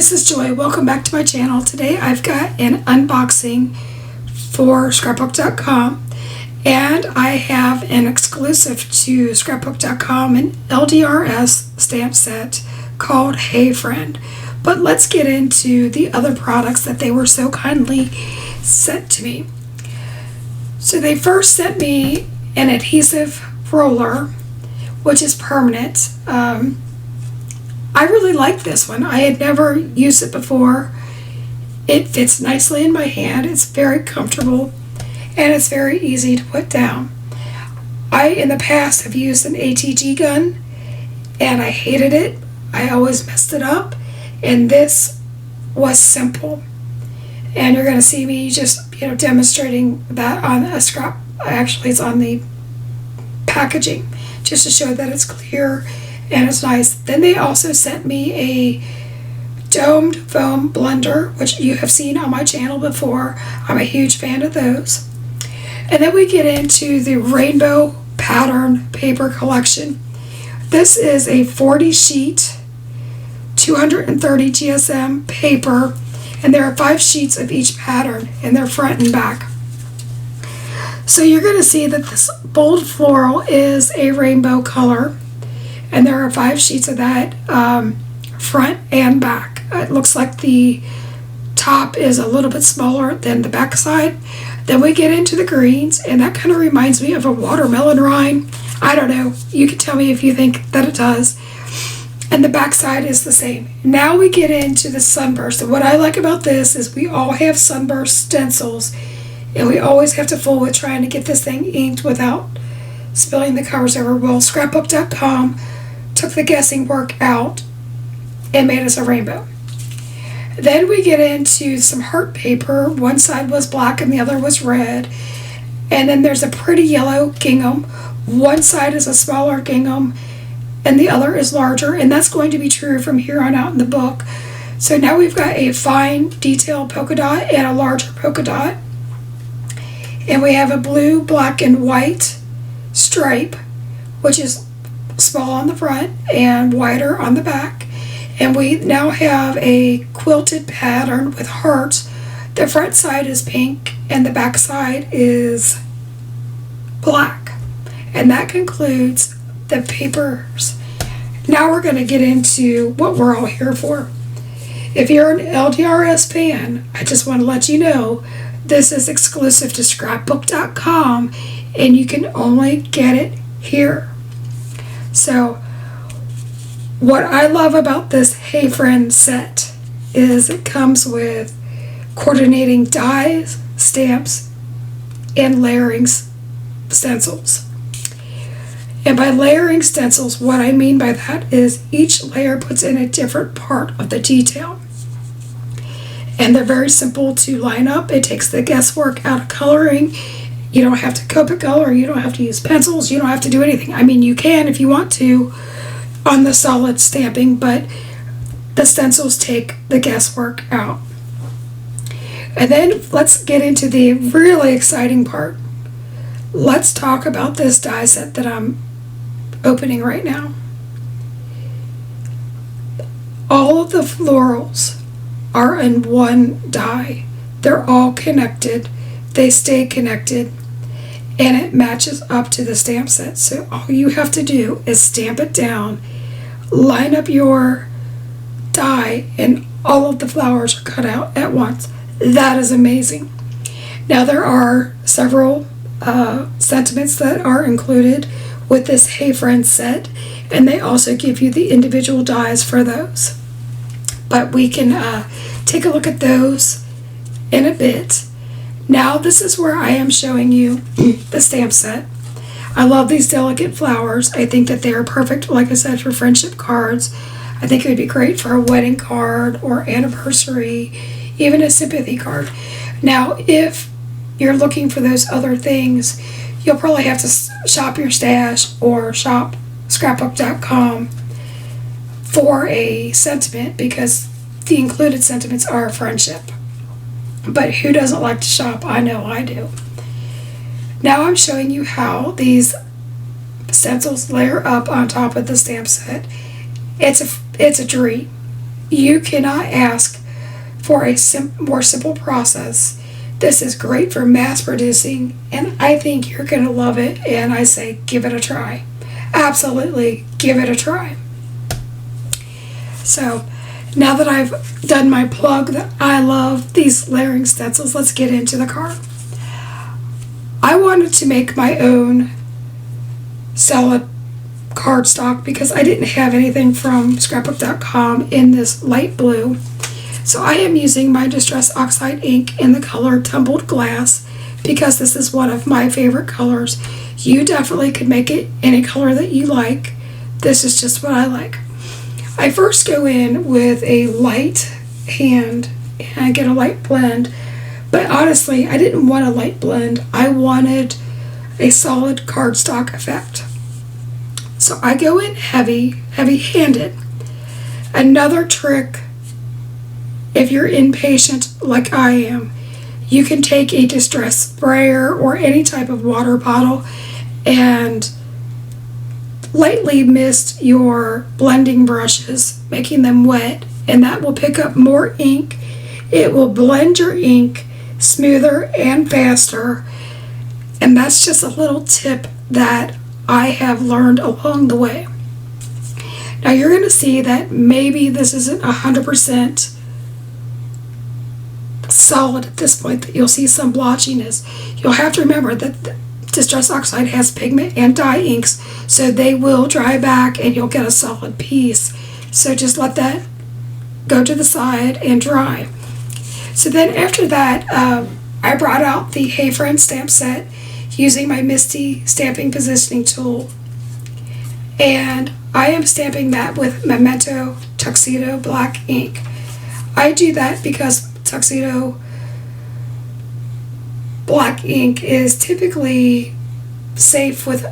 this is Joy. Welcome back to my channel. Today I've got an unboxing for Scapbookcom, and I have an exclusive to Scapbookcom, an LDRS stamp set called Hey Friend. But let's get into the other products that they were so kindly sent to me. So they first sent me an adhesive roller, which is permanent. I really like this one. I had never used it before. It fits nicely in my hand. It's very comfortable and it's very easy to put down. I, in the past, have used an ATG gun and I hated it. I always messed it up, and this was simple. And you're going to see me just, demonstrating that on a scrap. Actually, it's on the packaging, just to show that it's clear and it's nice. Then they also sent me a domed foam blender, which you have seen on my channel before. I'm a huge fan of those. And then we get into the rainbow pattern paper collection. This is a 40 sheet, 230 GSM paper, and there are 5 sheets of each pattern, and they're front and back. So you're going to see that this bold floral is a rainbow color, and there are 5 sheets of that, front and back. It looks like the top is a little bit smaller than the back side. Then we get into the greens, and that kind of reminds me of a watermelon rind. I don't know. You can tell me if you think that it does. And the back side is the same. Now we get into the sunburst. And what I like about this is we all have sunburst stencils, and we always have to fool with trying to get this thing inked without spilling the covers over. Well, Scapbookcom took the guessing work out and made us a rainbow. Then we get into some heart paper. One side was black and the other was red. And then there's a pretty yellow gingham. One side is a smaller gingham and the other is larger, and that's going to be true from here on out in the book. So now we've got a fine detailed polka dot and a larger polka dot. And we have a blue, black, and white stripe, which is small on the front and wider on the back. And we now have a quilted pattern with hearts. The front side is pink and the back side is black. And that concludes the papers. Now we're going to get into what we're all here for. If you're an LDRS fan, I just want to let you know this is exclusive to Scapbookcom, and you can only get it here. So what I love about this Hey Friend set is it comes with coordinating dies, stamps, and layering stencils. And by layering stencils, what I mean by that is each layer puts in a different part of the detail. And they're very simple to line up. It takes the guesswork out of coloring. You don't have to Copic color, you don't have to use pencils, you don't have to do anything. I mean, you can if you want to on the solid stamping, but the stencils take the guesswork out. And then let's get into the really exciting part. Let's talk about this die set that I'm opening right now. All of the florals are in one die. They're all connected. They stay connected, and it matches up to the stamp set. So all you have to do is stamp it down, line up your die, and all of the flowers are cut out at once. That is amazing. Now there are several sentiments that are included with this Hey Friend set, and they also give you the individual dies for those. But we can take a look at those in a bit. Now this is where I am showing you the stamp set. I love these delicate flowers. I think that they are perfect, like I said, for friendship cards. I think it would be great for a wedding card or anniversary, even a sympathy card. Now, if you're looking for those other things, you'll probably have to shop your stash or shop Scapbookcom for a sentiment, because the included sentiments are friendship. But who doesn't like to shop? I know I do. Now I'm showing you how these stencils layer up on top of the stamp set. It's a dream. You cannot ask for a more simple process. This is great for mass producing, and I think you're going to love it, and I say give it a try. Absolutely, give it a try. So, now that I've done my plug that I love these layering stencils, let's get into the card. I wanted to make my own solid cardstock because I didn't have anything from Scrapbook.com in this light blue. So I am using my Distress Oxide ink in the color Tumbled Glass because this is one of my favorite colors. You definitely could make it any color that you like. This is just what I like. I first go in with a light hand and I get a light blend, but honestly I didn't want a light blend. I wanted a solid cardstock effect. So I go in heavy-handed. Another trick, if you're impatient like I am, you can take a distress sprayer or any type of water bottle and lightly mist your blending brushes, making them wet, and that will pick up more ink. It will blend your ink smoother and faster, and that's just a little tip that I have learned along the way. Now you're going to see that maybe this isn't 100% solid at this point, that you'll see some blotchiness. You'll have to remember that Distress Oxide has pigment and dye inks, so they will dry back and you'll get a solid piece. So just let that go to the side and dry. So then after that, I brought out the Hey Friends stamp set using my Misty stamping positioning tool, and I am stamping that with Memento Tuxedo black ink. I do that because Tuxedo black ink is typically safe with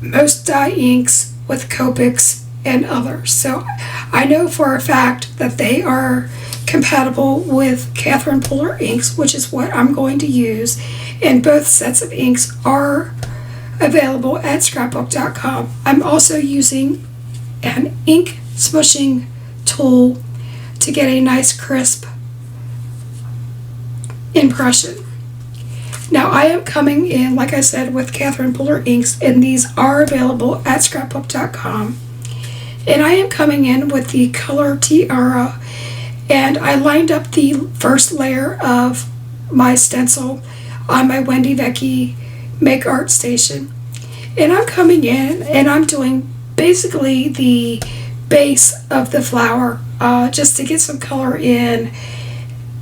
most dye inks, with Copics and others. So I know for a fact that they are compatible with Catherine Puller inks, which is what I'm going to use, and both sets of inks are available at Scapbook.com. I'm also using an ink smushing tool to get a nice crisp impression. Now I am coming in, like I said, with Catherine Puller inks, and these are available at Scapbook.com. And I am coming in with the color Tiara, and I lined up the first layer of my stencil on my Wendy Vecchi Make Art Station. And I'm coming in and I'm doing basically the base of the flower, just to get some color in,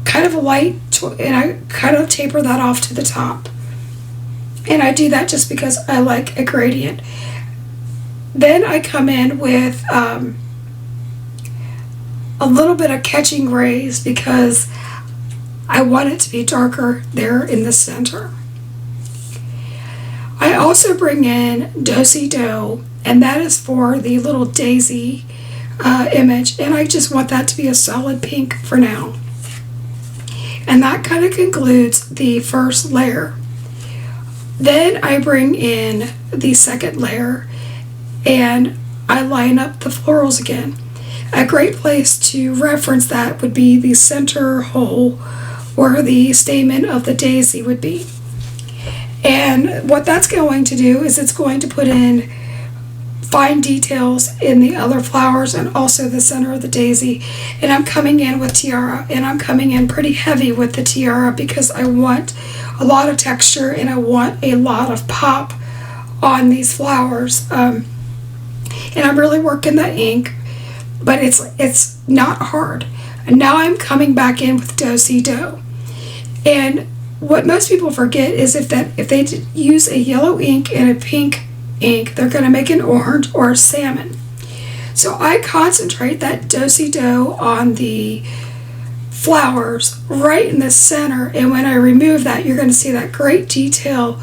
kind of a light, and I kind of taper that off to the top. And I do that just because I like a gradient. Then I come in with a little bit of catching rays because I want it to be darker there in the center. I also bring in Do-Si-Do, and that is for the little daisy image, and I just want that to be a solid pink for now. And that kind of concludes the first layer. Then I bring in the second layer and I line up the florals again. A great place to reference that would be the center hole where the stamen of the daisy would be. And what that's going to do is it's going to put in fine details in the other flowers and also the center of the daisy. And I'm coming in with Tiara, and I'm coming in pretty heavy with the Tiara because I want a lot of texture and I want a lot of pop on these flowers. And I'm really working that ink, but it's not hard. And now I'm coming back in with Do-Si-Do. And what most people forget is if they use a yellow ink and a pink ink, they're going to make an orange or a salmon. So I concentrate that Do-Si-Do on the flowers right in the center, and when I remove that, you're going to see that great detail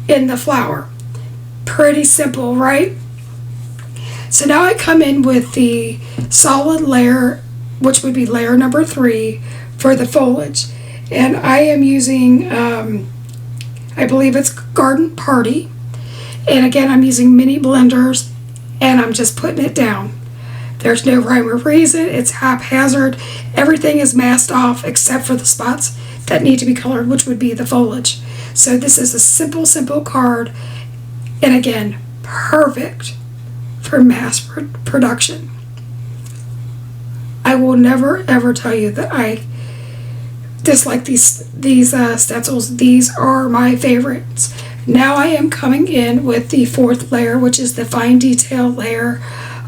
in the flower. Pretty simple, right? So now I come in with the solid layer, which would be layer number 3 for the foliage. And I am using, I believe it's Garden Party. And again, I'm using mini blenders, and I'm just putting it down. There's no rhyme or reason. It's haphazard. Everything is masked off except for the spots that need to be colored, which would be the foliage. So this is a simple card, and again, perfect for mass production. I will never ever tell you that I dislike these stencils. These are my favorites. Now I am coming in with the fourth layer, which is the fine detail layer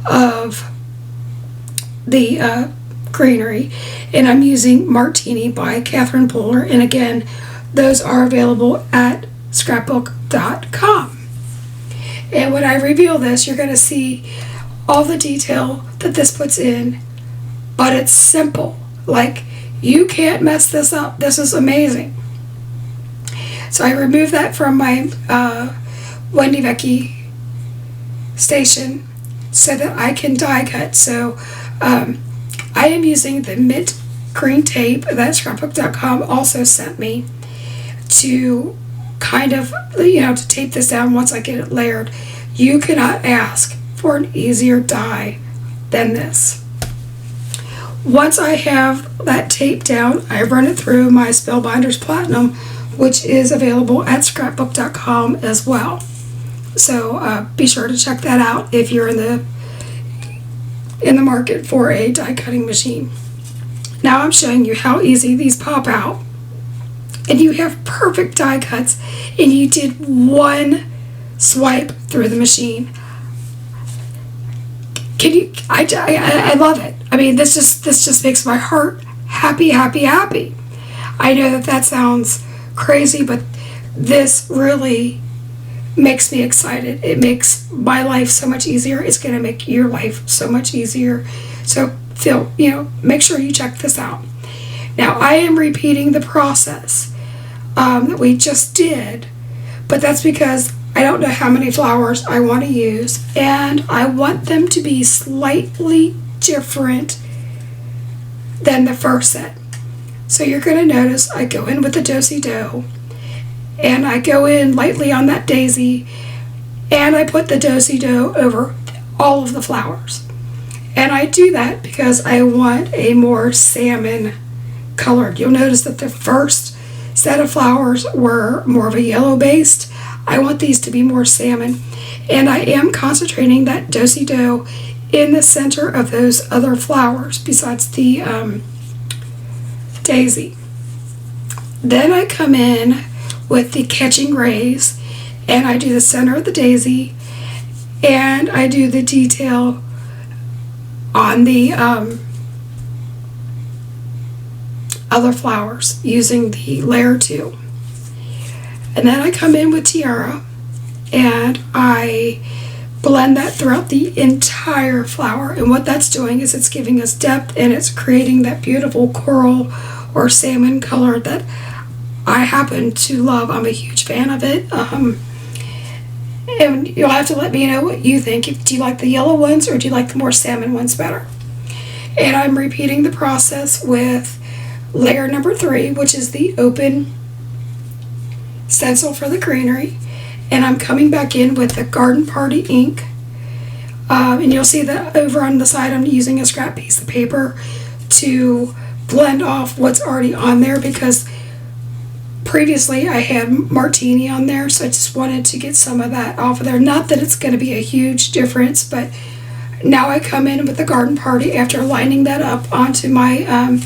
of the greenery, and I'm using Martini by Catherine Puller, and again, those are available at Scrapbook.com. And when I reveal this, you're going to see all the detail that this puts in, but it's simple. Like, you can't mess this up. This is amazing. So I removed that from my Wendy Vecchi station so that I can die cut. So I am using the mint green tape that Scrapbook.com also sent me to kind of, to tape this down once I get it layered. You cannot ask for an easier die than this. Once I have that tape down, I run it through my Spellbinders Platinum, which is available at Scrapbook.com as well. So be sure to check that out if you're in the market for a die cutting machine. Now I'm showing you how easy these pop out, and you have perfect die cuts, and you did one swipe through the machine. I love it. I mean, this just makes my heart happy. I know that sounds crazy, but this really makes me excited. It makes my life so much easier. It's going to make your life so much easier. So make sure you check this out. Now I am repeating the process that we just did, but that's because I don't know how many flowers I want to use, and I want them to be slightly different than the first set. So you're going to notice I go in with the do-si-do, and I go in lightly on that daisy, and I put the do-si-do over all of the flowers. And I do that because I want a more salmon colored. You'll notice that the first set of flowers were more of a yellow based. I want these to be more salmon, and I am concentrating that do-si-do in the center of those other flowers besides the daisy. Then I come in with the catching rays, and I do the center of the daisy, and I do the detail on the other flowers using the layer 2. And then I come in with tiara, and I blend that throughout the entire flower, and what that's doing is it's giving us depth, and it's creating that beautiful coral or salmon color that I happen to love. I'm a huge fan of it. And you'll have to let me know what you think. Do you like the yellow ones, or do you like the more salmon ones better? And I'm repeating the process with layer number 3, which is the open stencil for the greenery, and I'm coming back in with the Garden Party ink, and you'll see that over on the side I'm using a scrap piece of paper to blend off what's already on there, because previously I had Martini on there, so I just wanted to get some of that off of there. Not that it's going to be a huge difference, but now I come in with the Garden Party after lining that up onto my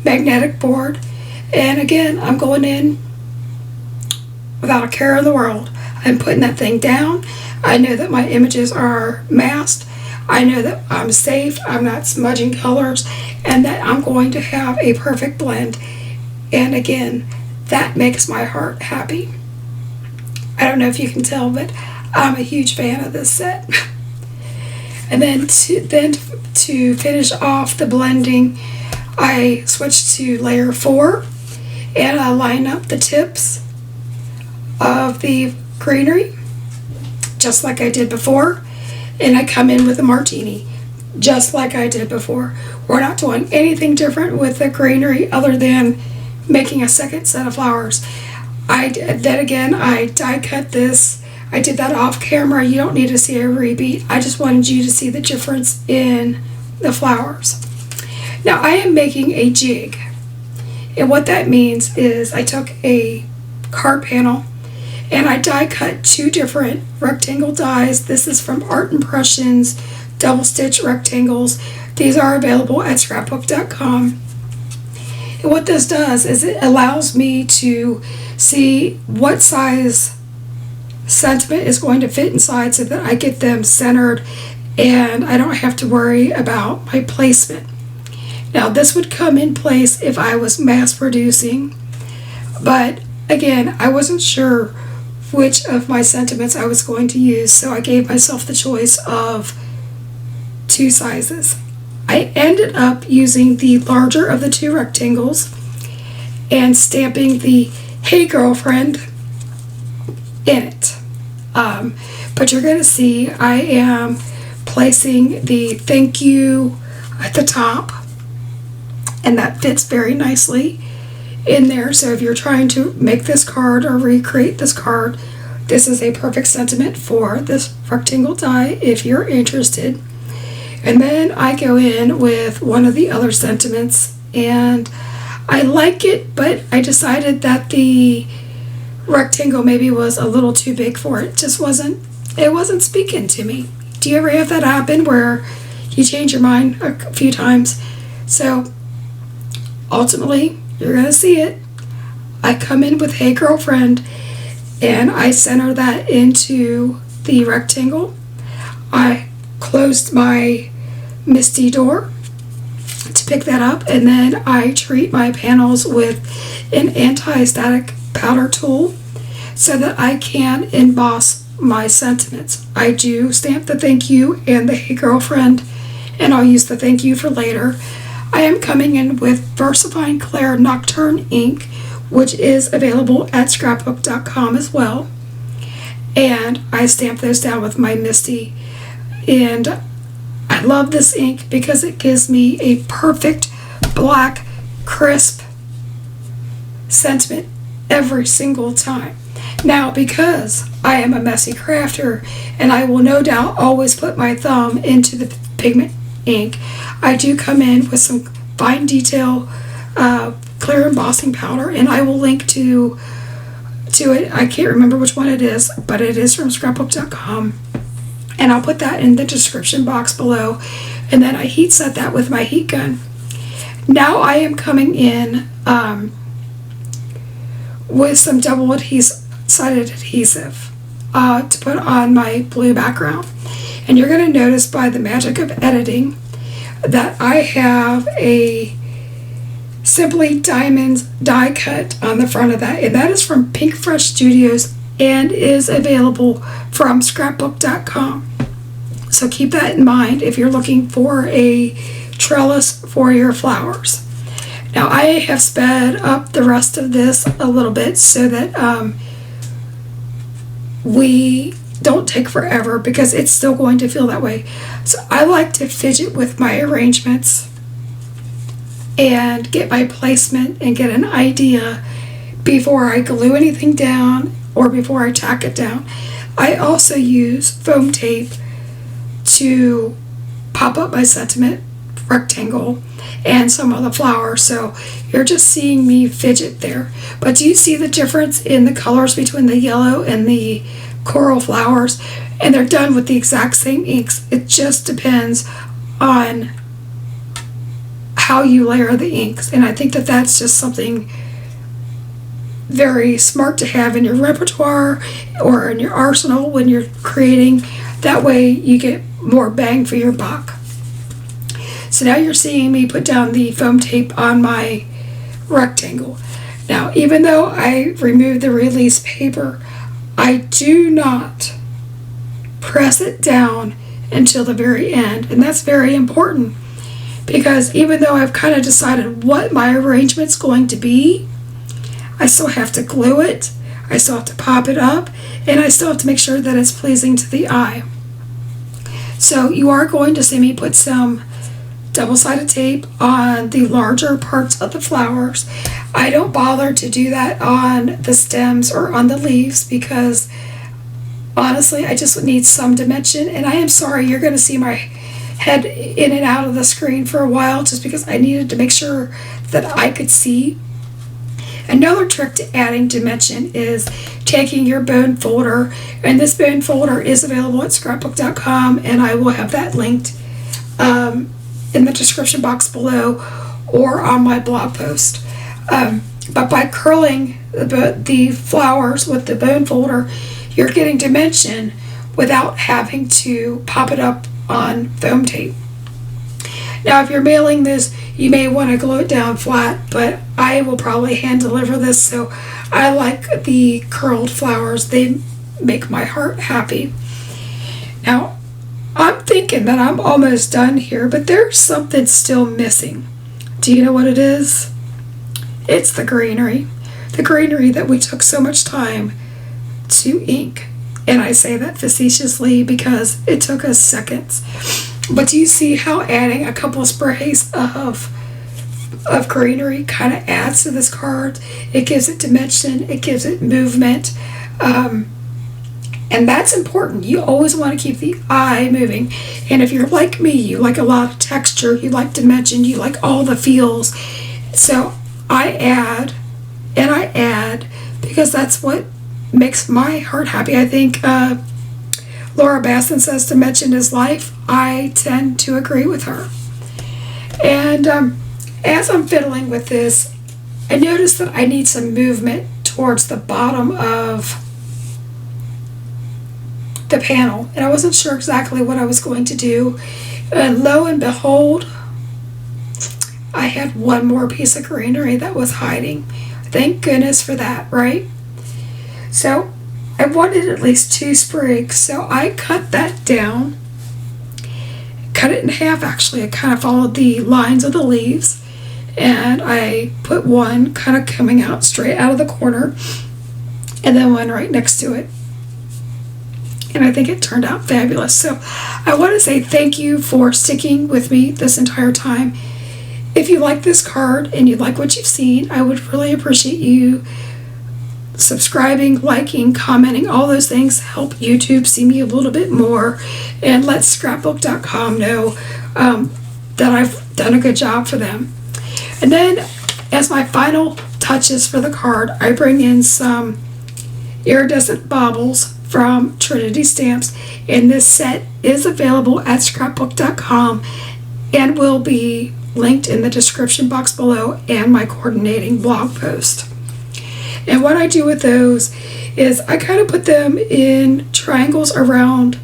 magnetic board, and again I'm going in without a care in the world. I'm putting that thing down. I know that my images are masked. I know that I'm safe. I'm not smudging colors, and that I'm going to have a perfect blend. And again, that makes my heart happy. I don't know if you can tell, but I'm a huge fan of this set. And then to finish off the blending, I switch to layer 4, and I line up the tips of the greenery just like I did before, and I come in with a Martini just like I did before. We're not doing anything different with the greenery other than making a second set of flowers. Then again, I die cut this. I did that off camera. You don't need to see a repeat. I just wanted you to see the difference in the flowers. Now I am making a jig. And what that means is I took a card panel and I die cut 2 different rectangle dies. This is from Art Impressions double stitch rectangles. These are available at Scrapbook.com. And what this does is it allows me to see what size sentiment is going to fit inside so that I get them centered and I don't have to worry about my placement. Now this would come in place if I was mass producing, but again, I wasn't sure which of my sentiments I was going to use, so I gave myself the choice of 2 sizes. I ended up using the larger of the 2 rectangles and stamping the "Hey Girlfriend" in it. But you're going to see I am placing the "Thank You" at the top, and that fits very nicely in there. So if you're trying to make this card or recreate this card, this is a perfect sentiment for this rectangle die if you're interested. And then I go in with one of the other sentiments, and I like it, but I decided that the rectangle maybe was a little too big for it. It wasn't speaking to me. Do you ever have that happen where you change your mind a few times? So ultimately, you're gonna see it. I come in with "Hey Girlfriend" and I center that into the rectangle. I closed my MISTI door to pick that up, and then I treat my panels with an anti-static powder tool so that I can emboss my sentiments. I do stamp the "Thank You" and the "Hey Girlfriend," and I'll use the "Thank You" for later. I am coming in with VersaFine Clair Nocturne ink, which is available at Scrapbook.com as well, and I stamp those down with my MISTI. And I love this ink because it gives me a perfect black, crisp sentiment every single time. Now, because I am a messy crafter and I will no doubt always put my thumb into the pigment ink, I do come in with some fine detail clear embossing powder, and I will link to it. I can't remember which one it is, but it is from Scrapbook.com, and I'll put that in the description box below. And then I heat set that with my heat gun. Now I am coming in with some double-sided adhesive to put on my blue background. And you're going to notice by the magic of editing that I have a Simply Diamonds die cut on the front of that, and that is from Pink Fresh Studios and is available from Scrapbook.com. So keep that in mind if you're looking for a trellis for your flowers. Now I have sped up the rest of this a little bit so that we don't take forever, because it's still going to feel that way. So I like to fidget with my arrangements and get my placement and get an idea before I glue anything down or before I tack it down. I also use foam tape to pop up my sentiment rectangle and some of the flowers, so you're just seeing me fidget there. But do you see the difference in the colors between the yellow and the coral flowers? And they're done with the exact same inks. It just depends on how you layer the inks, and I think that that's just something very smart to have in your repertoire or in your arsenal when you're creating. That way you get more bang for your buck. So now you're seeing me put down the foam tape on my rectangle. Now, even though I removed the release paper, I do not press it down until the very end, and that's very important, because even though I've kind of decided what my arrangement's going to be, I still have to glue it, I still have to pop it up, and I still have to make sure that it's pleasing to the eye. So you are going to see me put some double-sided tape on the larger parts of the flowers. I don't bother to do that on the stems or on the leaves, because honestly, I just need some dimension, and I am sorry you're going to see my head in and out of the screen for a while just because I needed to make sure that I could see. Another trick to adding dimension is taking your bone folder, and this bone folder is available at Scrapbook.com, and I will have that linked in the description box below or on my blog post. But by curling the flowers with the bone folder, you're getting dimension without having to pop it up on foam tape. Now, if you're mailing this, you may want to glue it down flat, but I will probably hand deliver this, so I like the curled flowers. They make my heart happy. Now, I'm thinking that I'm almost done here, but there's something still missing. Do you know what it is? It's the greenery. The greenery that we took so much time to ink. And I say that facetiously because it took us seconds. But do you see how adding a couple of sprays of greenery kind of adds to this card? It gives it dimension, it gives it movement, and that's important. You always want to keep the eye moving. And if you're like me, you like a lot of texture, you like dimension, you like all the feels. So I add and I add because that's what makes my heart happy. I think Laura Basson says dimension is life. I tend to agree with her. And as I'm fiddling with this, I noticed that I need some movement towards the bottom of the panel, and I wasn't sure exactly what I was going to do. And lo and behold, I had one more piece of greenery that was hiding. Thank goodness for that, right? So I wanted at least 2 sprigs, so I cut that down, cut it in half actually. I kind of followed the lines of the leaves, and I put one kind of coming out straight out of the corner, and then one right next to it. And I think it turned out fabulous. So I want to say thank you for sticking with me this entire time. If you like this card and you like what you've seen, I would really appreciate you subscribing, liking, commenting. All those things help YouTube see me a little bit more and let Scapbook.com know that I've done a good job for them. And then as my final touches for the card, I bring in some iridescent baubles from Trinity Stamps, and this set is available at Scapbook.com and will be linked in the description box below and my coordinating blog post. And what I do with those is I kind of put them in triangles around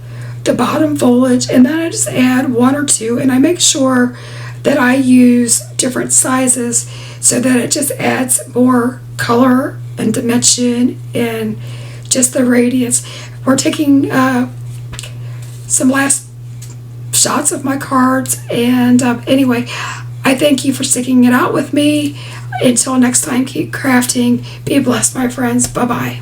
the bottom foliage, and then I just add 1 or 2, and I make sure that I use different sizes so that it just adds more color and dimension and just the radiance. We're taking some last shots of my cards, and anyway, I thank you for sticking it out with me. Until next time, keep crafting. Be blessed, my friends. Bye-bye.